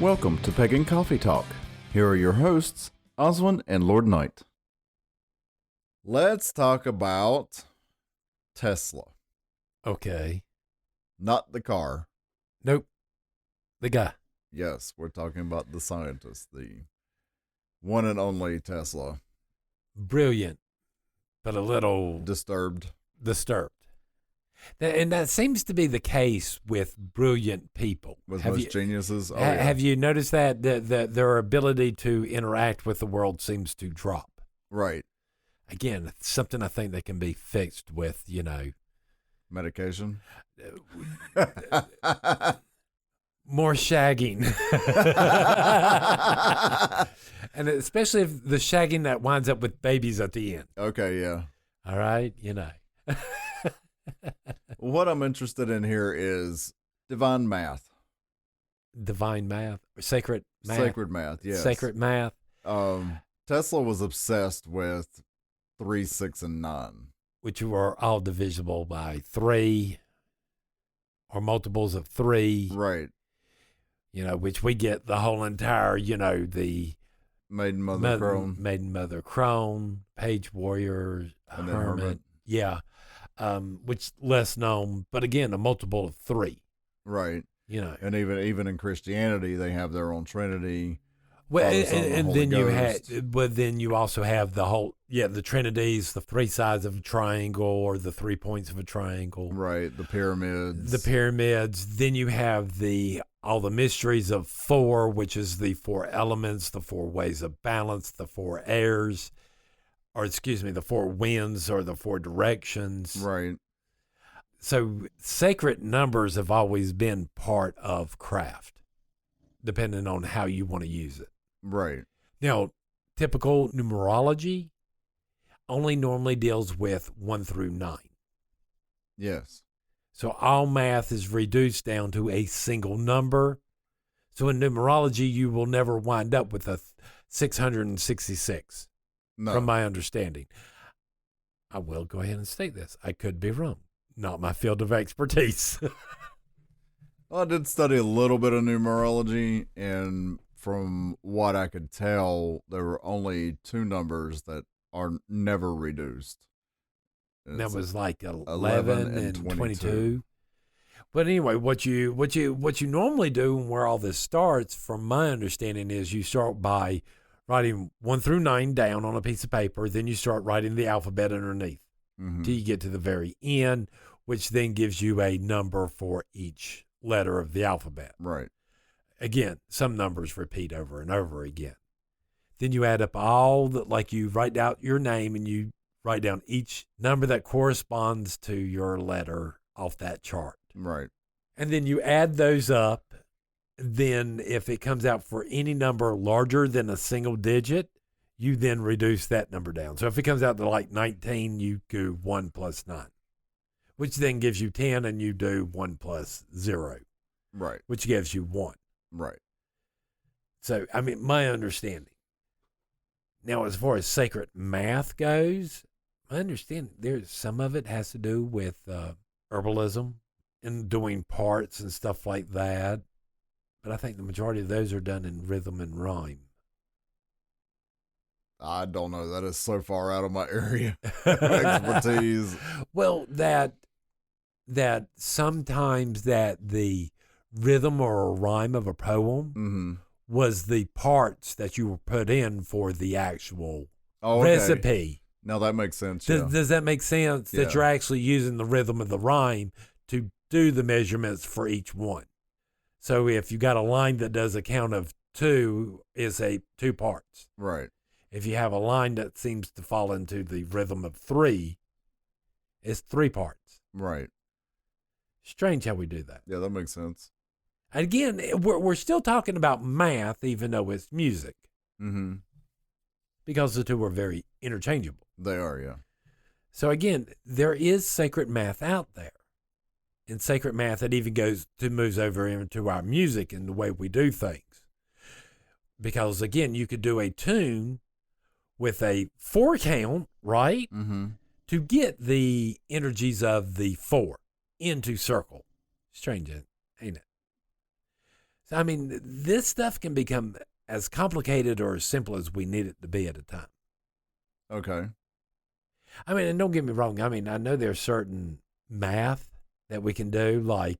Welcome to Pagan Coffee Talk. Here are your hosts, Oswin and Lord Knight. Let's talk about Tesla. Okay. Not the car. Nope. The guy. Yes, we're talking about the scientist, the one and only Tesla. Brilliant, but a little Disturbed. And that seems to be the case with brilliant people. With most geniuses. Have you noticed that their ability to interact with the world seems to drop? Right. Again, something I think that can be fixed with, medication. More shagging. And especially if the shagging that winds up with babies at the end. Okay, yeah. All right, What I'm interested in here is divine math. Divine math, sacred math. Sacred math, yes. Sacred math. Tesla was obsessed with 3, 6, and 9. Which were all divisible by 3 or multiples of 3. Right. Which we get the whole entire, the Maiden Mother Crone. Maiden Mother Crone, Page Warrior, and then Hermit. Yeah. Which less known, but again, a multiple of 3. Right. And even in Christianity, they have their own Trinity. Well, and then you also have the Trinities, the 3 sides of a triangle or the 3 points of a triangle. Right. The pyramids. Then you have all the mysteries of 4, which is the 4 elements, the 4 ways of balance, the 4 airs. The 4 winds or the 4 directions. Right. So sacred numbers have always been part of craft, depending on how you want to use it. Right. Now, typical numerology only normally deals with 1 through 9. Yes. So all math is reduced down to a single number. So in numerology, you will never wind up with a 666. No. From my understanding. I will go ahead and state this. I could be wrong. Not my field of expertise. I did study a little bit of numerology, and from what I could tell, there were only 2 numbers that are never reduced. That was like 11 and 22. But anyway, what you normally do and where all this starts, from my understanding, is you start by writing 1 through 9 down on a piece of paper. Then you start writing the alphabet underneath till you get to the very end, which then gives you a number for each letter of the alphabet. Right. Again, some numbers repeat over and over again. Then you add up you write out your name and you write down each number that corresponds to your letter off that chart. Right. And then you add those up. Then if it comes out for any number larger than a single digit, you then reduce that number down. So if it comes out to like 19, you do 1 plus 9, which then gives you 10, and you do 1 plus 0. Right. Which gives you 1. Right. So, my understanding. Now, as far as sacred math goes, my understanding, there's some of it has to do with herbalism and doing parts and stuff like that. But I think the majority of those are done in rhythm and rhyme. I don't know. That is so far out of my area of expertise. Well, that sometimes that the rhythm or a rhyme of a poem was the parts that you were put in for the actual recipe. Now that makes sense. Does that make sense? Yeah. That you're actually using the rhythm of the rhyme to do the measurements for each one. So if you got a line that does a count of 2, is 2 parts. Right. If you have a line that seems to fall into the rhythm of 3, it's 3 parts. Right. Strange how we do that. Yeah, that makes sense. Again, we're still talking about math, even though it's music. Mm-hmm. Because the 2 are very interchangeable. They are, yeah. So again, there is sacred math out there. And sacred math, it even moves over into our music and the way we do things. Because again, you could do a tune with a 4 count, right? Mm-hmm. To get the energies of the 4 into circle. Strange, ain't it? So, I mean, this stuff can become as complicated or as simple as we need it to be at a time. Okay. I mean, and don't get me wrong. I mean, I know there's certain math that we can do, like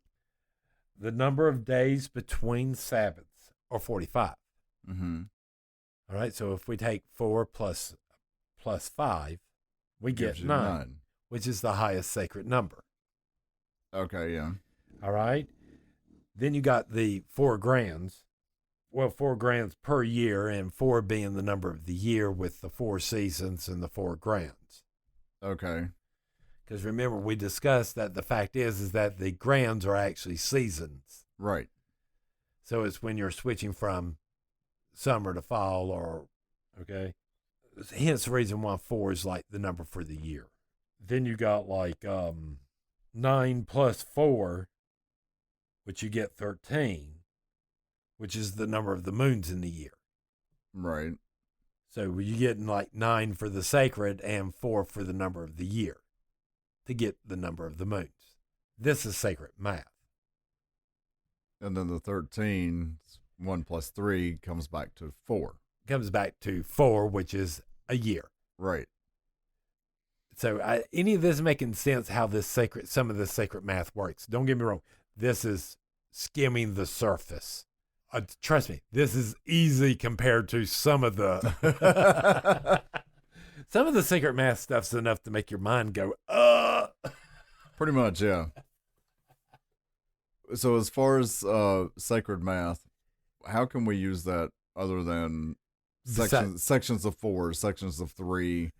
the number of days between Sabbaths are 45. Mm-hmm. All right. So if we take 4 plus 5, we get 9, which is the highest sacred number. Okay, yeah. All right. Then you got the 4 grands. Well, 4 grands per year, and 4 being the number of the year with the 4 seasons and the 4 grands. Okay. Because remember, we discussed that the fact is that the grands are actually seasons. Right. So it's when you're switching from summer to fall, or, okay. Hence the reason why 4 is like the number for the year. Then you got like 9 plus 4, which you get 13, which is the number of the moons in the year. Right. So you're getting like 9 for the sacred and 4 for the number of the year to get the number of the moons. This is sacred math. And then the 13, 1 plus 3 comes back to 4. Comes back to 4, which is a year. Right. So any of this making sense how some of this sacred math works. Don't get me wrong. This is skimming the surface. Trust me, this is easy compared to some of the some of the secret math stuff's enough to make your mind go, Pretty much, yeah. So as far as sacred math, how can we use that other than sections of 4, sections of 3,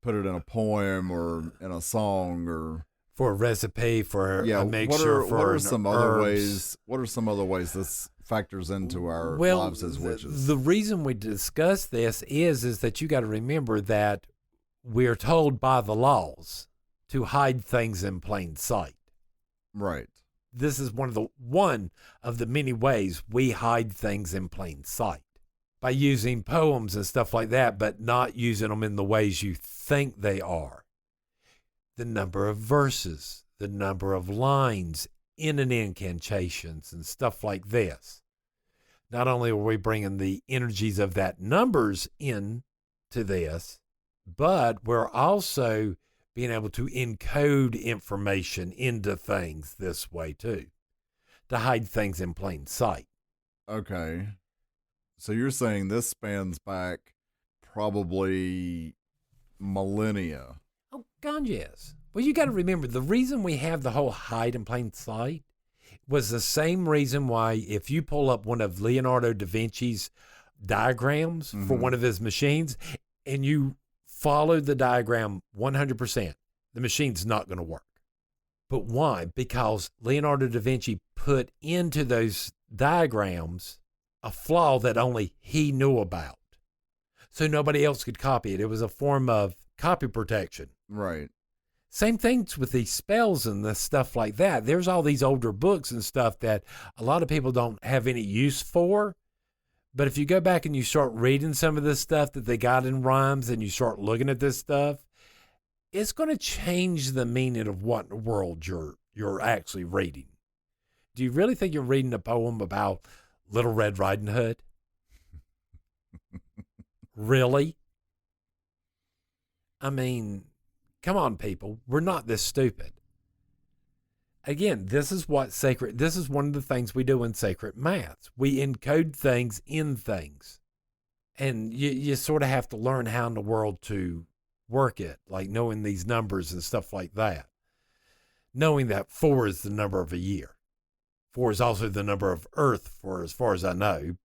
put it in a poem or in a song, or for a recipe, for a mixture, what are some other ways? What are some other ways this factors into our lives as witches? The reason we discuss this is that you got to remember that we're told by the laws to hide things in plain sight. Right. This is one of the many ways we hide things in plain sight, by using poems and stuff like that, but not using them in the ways you think they are. The number of verses, the number of lines in an incantations and stuff like this. Not only are we bringing the energies of that numbers in to this, but we're also being able to encode information into things this way too, to hide things in plain sight. Okay. So you're saying this spans back probably millennia. Oh, God, yes. Well, you got to remember, the reason we have the whole hide in plain sight was the same reason why if you pull up one of Leonardo da Vinci's diagrams for one of his machines and you follow the diagram 100%, the machine's not going to work. But why? Because Leonardo da Vinci put into those diagrams a flaw that only he knew about. So nobody else could copy it. It was a form of copy protection. Right. Same things with these spells and the stuff like that. There's all these older books and stuff that a lot of people don't have any use for. But if you go back and you start reading some of this stuff that they got in rhymes and you start looking at this stuff, it's going to change the meaning of what in the world you're actually reading. Do you really think you're reading a poem about Little Red Riding Hood? Really? I mean, come on, people. We're not this stupid. Again, this is one of the things we do in sacred maths. We encode things in things. And you sort of have to learn how in the world to work it, like knowing these numbers and stuff like that. Knowing that 4 is the number of a year. 4 is also the number of Earth, for as far as I know.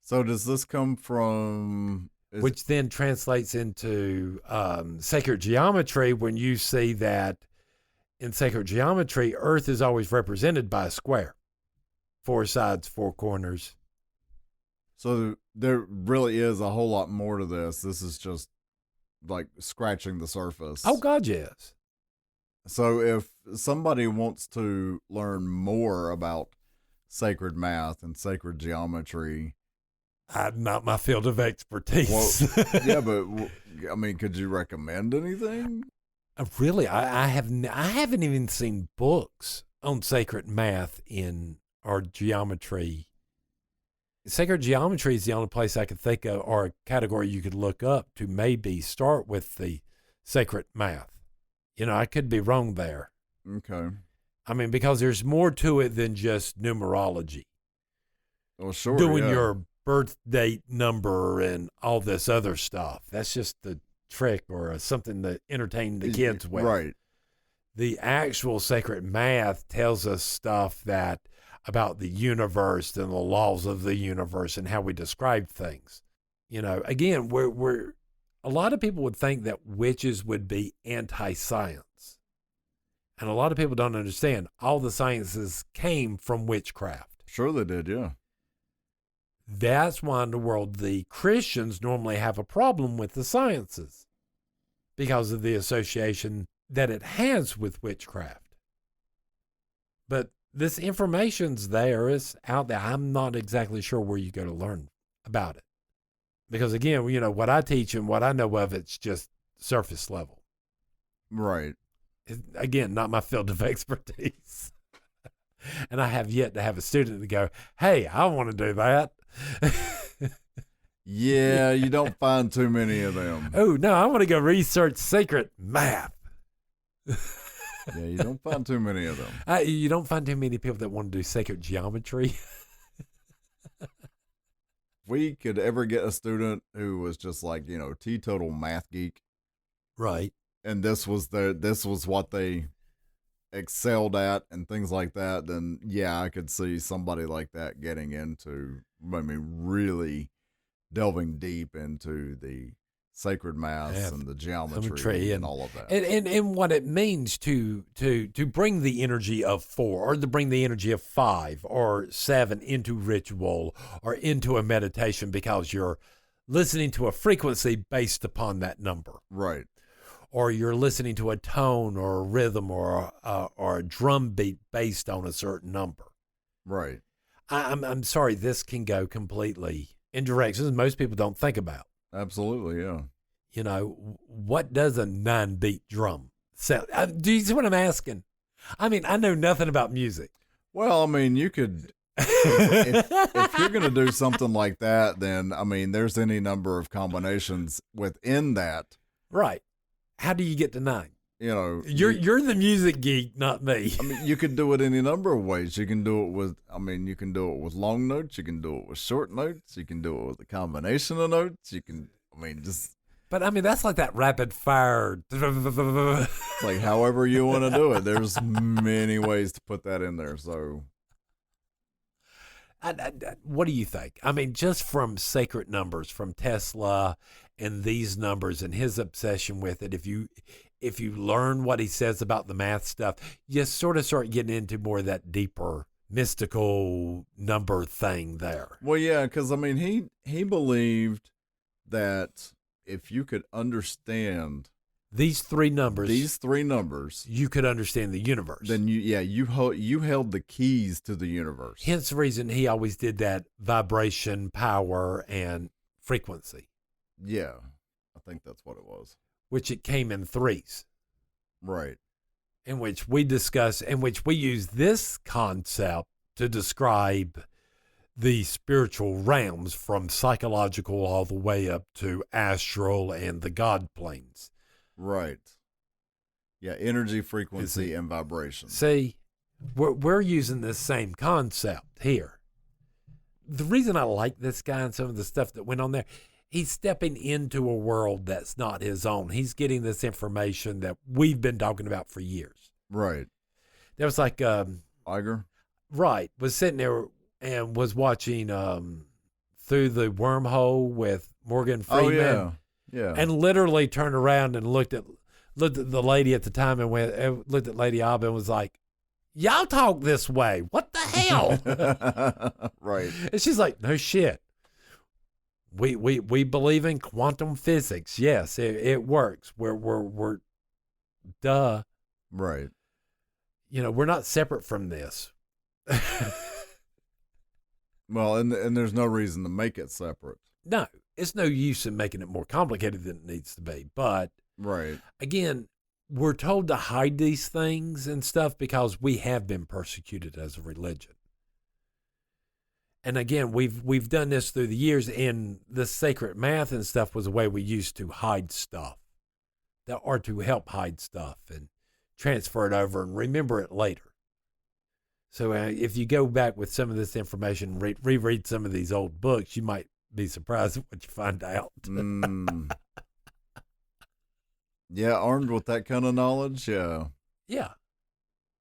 So does this come from... Which then translates into sacred geometry, when you see that in sacred geometry, Earth is always represented by a square. 4 sides, 4 corners. So there really is a whole lot more to this. This is just like scratching the surface. Oh, God, yes. So if somebody wants to learn more about sacred math and sacred geometry... Not my field of expertise. Well, yeah, but I mean, could you recommend anything? Really, I haven't even seen books on sacred math in or geometry. Sacred geometry is the only place I could think of, or a category you could look up to maybe start with the sacred math. I could be wrong there. Okay. I mean, because there's more to it than just numerology. Well, sure. Doing your birth date number and all this other stuff. That's just the trick or something to entertain the kids with. Right. The actual sacred math tells us stuff about the universe and the laws of the universe and how we describe things. Again, we're a lot of people would think that witches would be anti-science. And a lot of people don't understand all the sciences came from witchcraft. Sure they did, yeah. That's why in the world the Christians normally have a problem with the sciences because of the association that it has with witchcraft. But this information's there, it's out there. I'm not exactly sure where you go to learn about it. Because again, what I teach and what I know of, it's just surface level. Right. Again, not my field of expertise. And I have yet to have a student to go, hey, I want to do that. Yeah, you don't find too many of them. Oh, no, I want to go research sacred math. Yeah, you don't find too many of them. You don't find too many people that want to do sacred geometry. If we could ever get a student who was just like, teetotal math geek. Right. And this was what they excelled at and things like that, then yeah, I could see somebody like that getting into, really delving deep into the sacred maths and the geometry and all of that. And what it means to bring the energy of 4 or to bring the energy of 5 or 7 into ritual or into a meditation because you're listening to a frequency based upon that number. Right. Or you're listening to a tone or a rhythm or a drum beat based on a certain number. Right. I'm sorry, this can go completely in directions most people don't think about. Absolutely, yeah. What does a 9-beat drum sound? Do you see what I'm asking? I mean, I know nothing about music. Well, you could, if you're going to do something like that, then, there's any number of combinations within that. Right. How do you get to 9? You're the music geek, not me. You could do it any number of ways. You can do it with, you can do it with long notes. You can do it with short notes. You can do it with a combination of notes. You can, just. But that's like that rapid fire. It's like however you want to do it. There's many ways to put that in there. So. What do you think? Just from sacred numbers, from Tesla and these numbers and his obsession with it, if you learn what he says about the math stuff, you sort of start getting into more of that deeper mystical number thing there. Well, yeah, because he believed that if you could understand these three numbers, you could understand the universe. Then you held the keys to the universe. Hence the reason he always did that vibration, power, and frequency. Yeah, I think that's what it was. Which it came in 3s. Right. In which we discuss, in which we use this concept to describe the spiritual realms from psychological all the way up to astral and the God planes. Right. Yeah, energy, frequency, and vibration. See, we're using this same concept here. The reason I like this guy and some of the stuff that went on there, he's stepping into a world that's not his own. He's getting this information that we've been talking about for years. Right. There was like Iger. Right. Was sitting there and was watching Through the Wormhole with Morgan Freeman. Oh, yeah. And literally turned around and looked at the lady at the time and looked at Lady Abba and was like, y'all talk this way. What the hell? Right. And she's like, no shit. We believe in quantum physics. Yes, it works. We're duh. Right. We're not separate from this. Well, and there's no reason to make it separate. No, it's no use in making it more complicated than it needs to be. But right. Again, we're told to hide these things and stuff because we have been persecuted as a religion. And again, we've done this through the years, and the sacred math and stuff was a way we used to hide stuff, or to help hide stuff and transfer it over and remember it later. So if you go back with some of this information, reread some of these old books, you might be surprised at what you find out. Yeah, armed with that kind of knowledge, yeah. Yeah.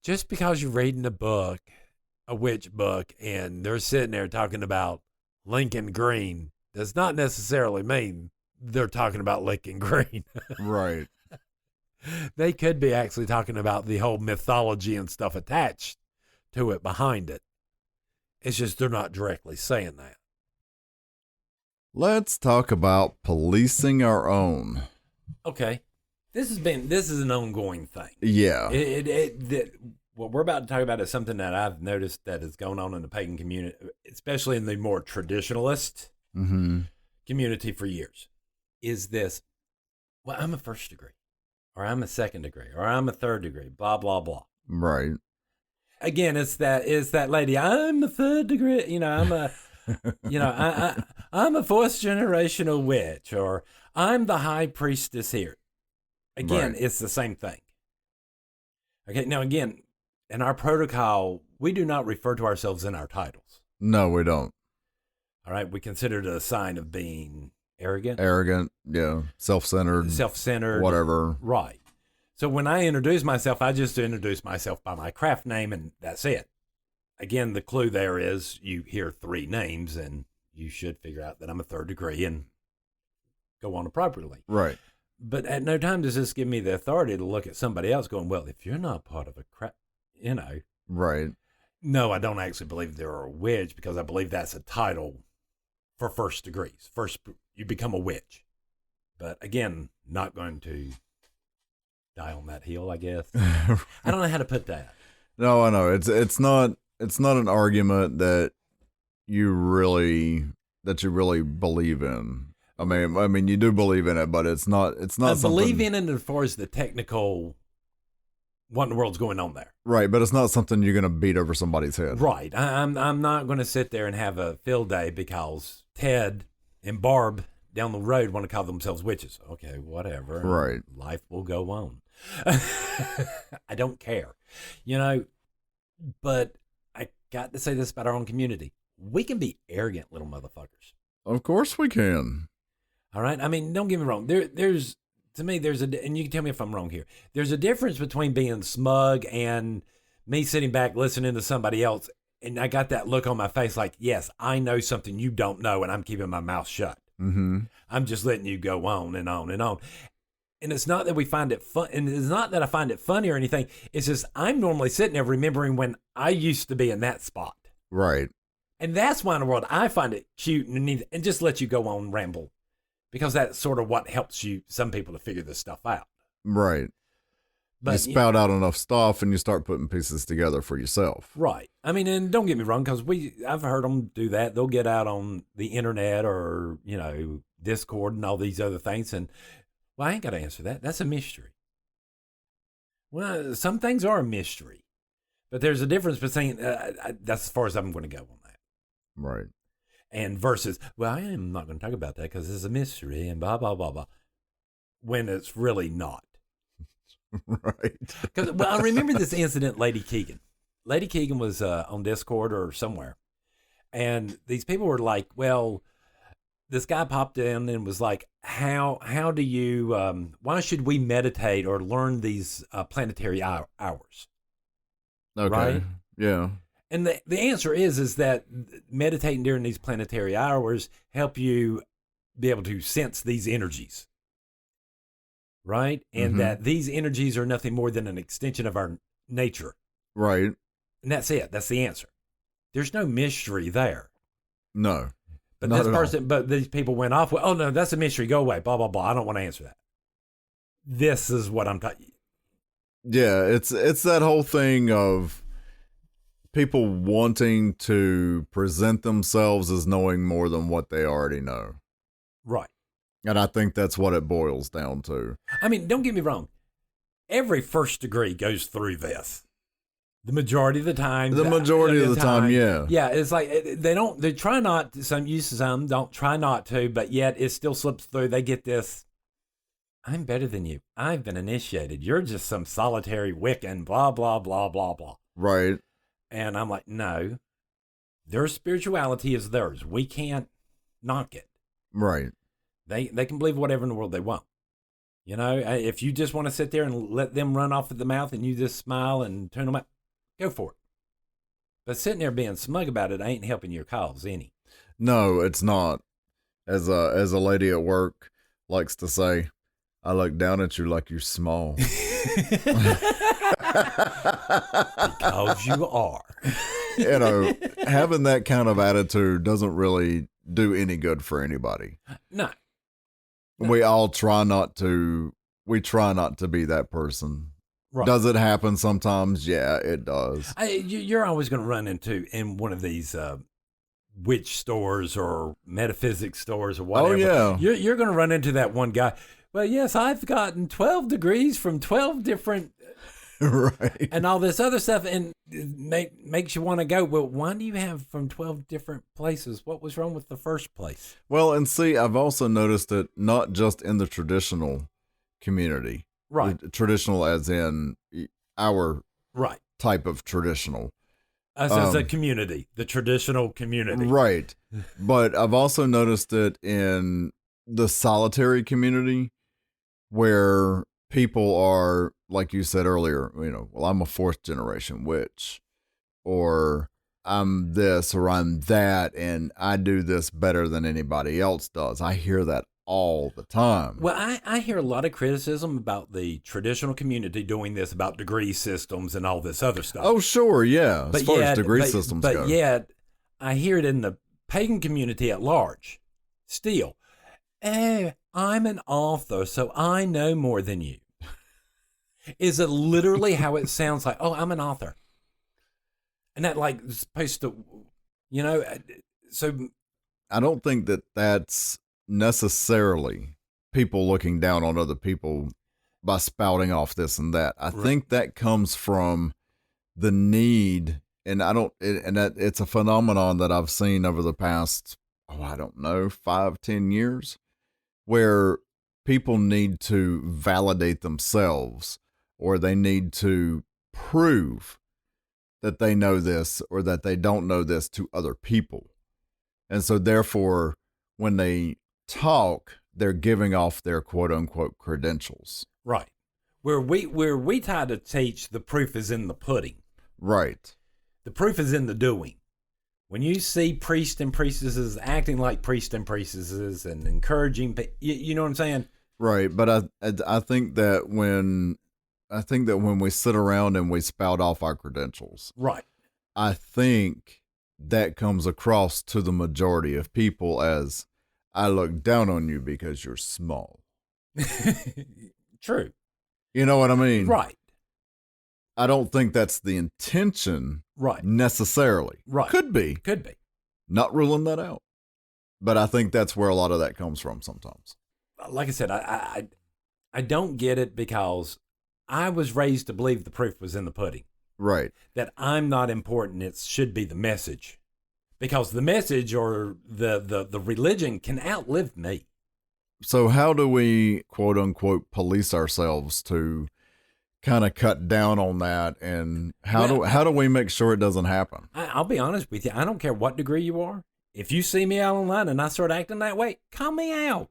Just because you're reading a witch book, and they're sitting there talking about Lincoln Green does not necessarily mean they're talking about Lincoln Green. Right. They could be actually talking about the whole mythology and stuff attached to it behind it. It's just they're not directly saying that. Let's talk about policing our own. Okay. This is an ongoing thing. Yeah. What we're about to talk about is something that I've noticed that is going on in the pagan community, especially in the more traditionalist community for years. Is this, well, I'm a first degree, or I'm a second degree, or I'm a third degree, blah, blah, blah. Right. Again, it's that lady, I'm a third degree, I'm a, I'm a fourth generational witch, or I'm the high priestess here. Again, right. It's the same thing. Okay, now again, in our protocol, we do not refer to ourselves in our titles. No, we don't. All right, we consider it a sign of being arrogant. Arrogant, yeah. Self-centered. Whatever. Right. So when I introduce myself, I just introduce myself by my craft name, and that's it. Again, the clue there is you hear 3 names, and you should figure out that I'm a third degree and go on appropriately. Right. But at no time does this give me the authority to look at somebody else going, well, if you're not part of a craft, Right. No, I don't actually believe they're a witch, because I believe that's a title for first degrees. First, you become a witch. But again, not going to die on that hill, I guess. I don't know how to put that. No, I know. It's not an argument that you really believe in. I mean, you do believe in it, but it's not. I believe in it as far as the technical. What in the world's going on there? Right, but it's not something you're going to beat over somebody's head. Right. I'm not going to sit there and have a field day because Ted and Barb down the road want to call themselves witches. Okay, whatever. Right. Life will go on. I don't care. But I got to say this about our own community. We can be arrogant little motherfuckers. Of course we can. All right? I mean, don't get me wrong. There's to me, and you can tell me if I'm wrong here, there's a difference between being smug and me sitting back listening to somebody else, and I got that look on my face like, yes, I know something you don't know, and I'm keeping my mouth shut. Mm-hmm. I'm just letting you go on and on and on. And it's not that we find it fun, and it's not that I find it funny or anything. It's just I'm normally sitting there remembering when I used to be in that spot. Right. And that's why in the world I find it cute and just let you go on and ramble. Because that's sort of what helps some people to figure this stuff out. Right. But you spout out enough stuff and you start putting pieces together for yourself. Right. I mean, and don't get me wrong, because I've heard them do that. They'll get out on the internet or, Discord and all these other things. And, well, I ain't got to answer that. That's a mystery. Well, some things are a mystery. But there's a difference between, that's as far as I'm going to go on that. Right. And versus, well, I am not going to talk about that because it's a mystery and blah, blah, blah, blah. When it's really not. Right. Because, well, I remember this incident, Lady Keegan. Lady Keegan was on Discord or somewhere. And these people were like, well, this guy popped in and was like, how do you, why should we meditate or learn these planetary hours? Okay. Right? Yeah. And the answer is that meditating during these planetary hours help you be able to sense these energies, right? And that these energies are nothing more than an extension of our nature. Right. And that's it. That's the answer. There's no mystery there. No. But but these people went off, well, oh, no, that's a mystery. Go away, blah, blah, blah. I don't want to answer that. This is what I'm talking. Yeah, it's that whole thing of people wanting to present themselves as knowing more than what they already know. Right. And I think that's what it boils down to. I mean, don't get me wrong. Every first degree goes through this. The majority of the time. The majority of the time, yeah. Yeah, it's like they try not to, some don't try not to, but yet it still slips through. They get this, I'm better than you. I've been initiated. You're just some solitary Wiccan, blah, blah, blah, blah, blah. Right. And I'm like, no, their spirituality is theirs. We can't knock it. Right. They can believe whatever in the world they want. You know, if you just want to sit there and let them run off at the mouth and you just smile and turn them up, go for it. But sitting there being smug about it ain't helping your cause any. No, it's not. As a lady at work likes to say, I look down at you like you're small. Because you are. You know, having that kind of attitude doesn't really do any good for anybody. No. We all try not to be that person. Right. Does it happen sometimes? Yeah, it does. You're always going to run into in one of these witch stores or metaphysics stores or whatever. Oh, yeah. You're going to run into that one guy. Well, yes, I've gotten 12 degrees from 12 different... Right. And all this other stuff, and makes you want to go, well, why do you have from 12 different places? What was wrong with the first place? Well, and see, I've also noticed it not just in the traditional community. Right. Traditional as in our right type of traditional. As a community, the traditional community. Right. But I've also noticed it in the solitary community where people are, like you said earlier, you know, well, I'm a fourth generation witch, or I'm this, or I'm that, and I do this better than anybody else does. I hear that all the time. Well, I hear a lot of criticism about the traditional community doing this, about degree systems and all this other stuff. Oh, sure, yeah, as far as degree systems go. But yet, I hear it in the pagan community at large. Still, I'm an author, so I know more than you. Is it literally how it sounds like? Oh, I'm an author. And that like is supposed to, you know, so. I don't think that that's necessarily people looking down on other people by spouting off this and that. I think that comes from the need, and it's a phenomenon that I've seen over the past, 5-10 years, where people need to validate themselves, or they need to prove that they know this or that they don't know this to other people. And so therefore, when they talk, they're giving off their quote unquote credentials. Right. Where we try to teach, the proof is in the pudding. Right. The proof is in the doing. When you see priests and priestesses acting like priests and priestesses and encouraging, you know what I'm saying? Right. But I think that when we sit around and we spout off our credentials, right, I think that comes across to the majority of people as, I look down on you because you're small. True. You know what I mean? Right. I don't think that's the intention. Right. Necessarily. Right. Could be. Not ruling that out. But I think that's where a lot of that comes from sometimes. Like I said, I don't get it because I was raised to believe the proof was in the pudding. Right. That I'm not important. It should be the message. Because the message or the religion can outlive me. So how do we, quote unquote, police ourselves to kind of cut down on that? And how do we make sure it doesn't happen? I'll be honest with you. I don't care what degree you are. If you see me out online and I start acting that way, call me out.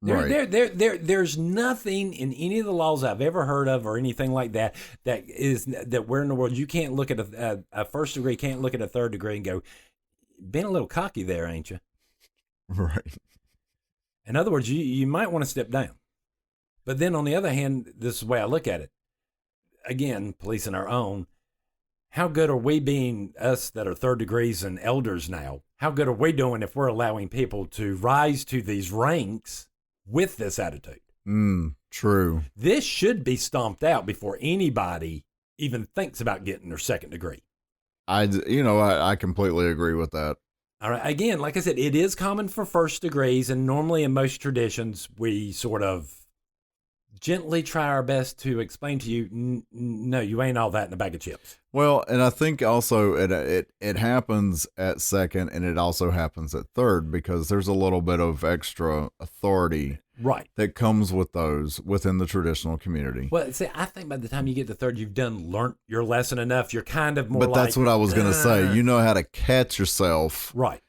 There's nothing in any of the laws I've ever heard of or anything like that that we're in the world. You can't look at a first degree, can't look at a third degree and go, been a little cocky there, ain't you? Right. In other words, you might want to step down. But then on the other hand, this is the way I look at it. Again, policing our own. How good are we being, us that are third degrees and elders now? How good are we doing if we're allowing people to rise to these ranks with this attitude? True. This should be stomped out before anybody even thinks about getting their second degree. I completely agree with that. All right. Again, like I said, it is common for first degrees, and normally in most traditions, we sort of gently try our best to explain to you, no, you ain't all that in a bag of chips. Well, and I think also it happens at second, and it also happens at third, because there's a little bit of extra authority that comes with those within the traditional community. Well, see, I think by the time you get to third, you've learned your lesson enough. You're kind of more But that's what I was going to say. You know how to catch yourself. Right.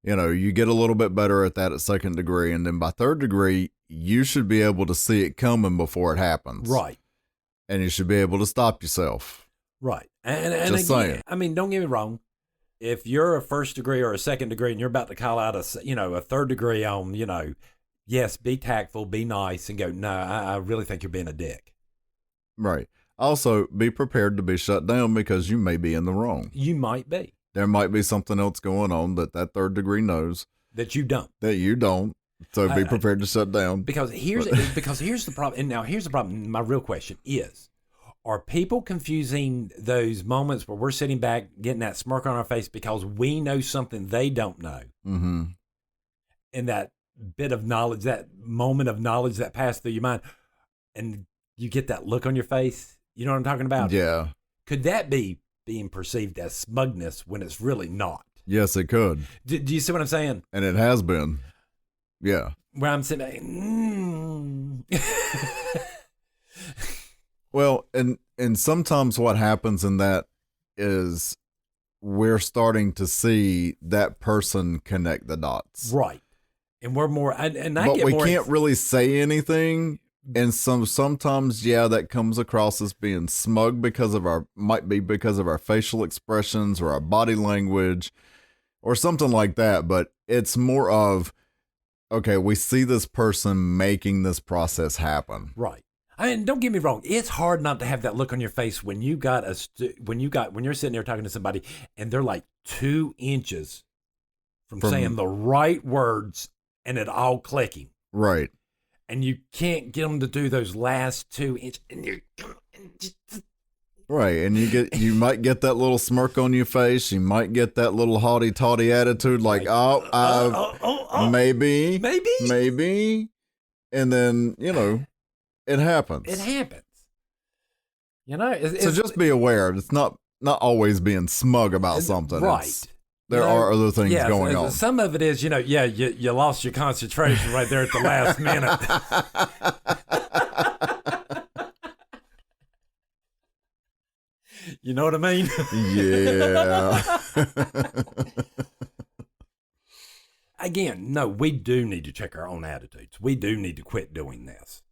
You get a little bit better at that at second degree, and then by third degree, you should be able to see it coming before it happens. Right. And you should be able to stop yourself. Right. And just again, saying. I mean, don't get me wrong. If you're a first degree or a second degree and you're about to call out a third degree on, yes, be tactful, be nice, and go, no, I really think you're being a dick. Right. Also, be prepared to be shut down, because you may be in the wrong. You might be. There might be something else going on that third degree knows. That you don't. So be prepared to shut down. Because here's the problem. And now here's the problem. My real question is, are people confusing those moments where we're sitting back getting that smirk on our face because we know something they don't know? Mm-hmm. And that bit of knowledge, that moment of knowledge that passed through your mind, and you get that look on your face? You know what I'm talking about? Yeah. Could that be being perceived as smugness when it's really not? Yes, it could. Do you see what I'm saying? And it has been. Yeah. Where I'm sitting back, Well, and sometimes what happens in that is we're starting to see that person connect the dots. Right. And we're more, and but we can't really say anything. And sometimes, that comes across as being smug might be because of our facial expressions or our body language or something like that. But it's more of, okay, we see this person making this process happen. Right. I mean, don't get me wrong. It's hard not to have that look on your face when you're sitting there talking to somebody and they're like 2 inches from saying the right words and it all clicking. Right. And you can't get them to do those last 2 inches. And you're right. And you might get that little smirk on your face. You might get that little haughty tawdy attitude, like, maybe. And then, it happens. It happens. So just be aware. It's not always being smug about something. Right. There are other things going on. Some of it is, you lost your concentration right there at the last minute. You know what I mean? Yeah. Again, no, we do need to check our own attitudes. We do need to quit doing this.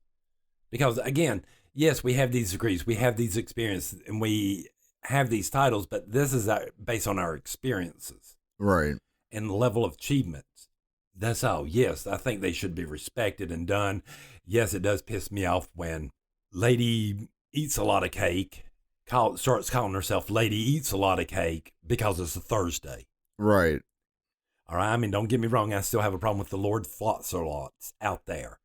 Because, again, yes, we have these degrees, we have these experiences, and we have these titles, but this is based on our experiences. Right. And the level of achievements. That's all. Yes, I think they should be respected and done. Yes, it does piss me off when lady eats a lot of cake, starts calling herself Lady Eats a Lot of Cake because it's a Thursday. Right. All right. I mean, don't get me wrong. I still have a problem with the Lord Flots-a-Lots out there.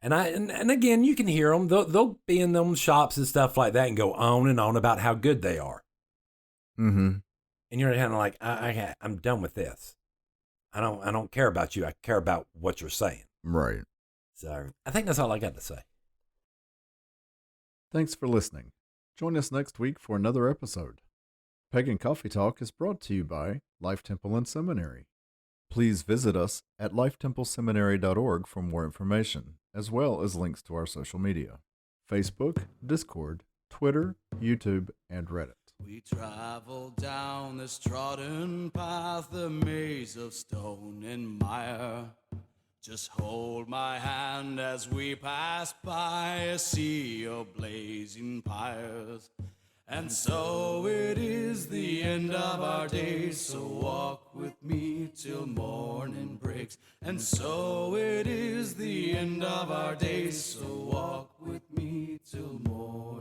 And again, you can hear them. They'll be in them shops and stuff like that and go on and on about how good they are. Mm-hmm. And you're kind of like, I'm done with this. I don't care about you. I care about what you're saying. Right. So I think that's all I got to say. Thanks for listening. Join us next week for another episode. Pagan Coffee Talk is brought to you by Life Temple and Seminary. Please visit us at lifetempleseminary.org for more information, as well as links to our social media: Facebook, Discord, Twitter, YouTube, and Reddit. We travel down this trodden path, a maze of stone and mire. Just hold my hand as we pass by a sea of blazing pyres. And so it is the end of our days, so walk with me till morning breaks. And so it is the end of our days, so walk with me till morning.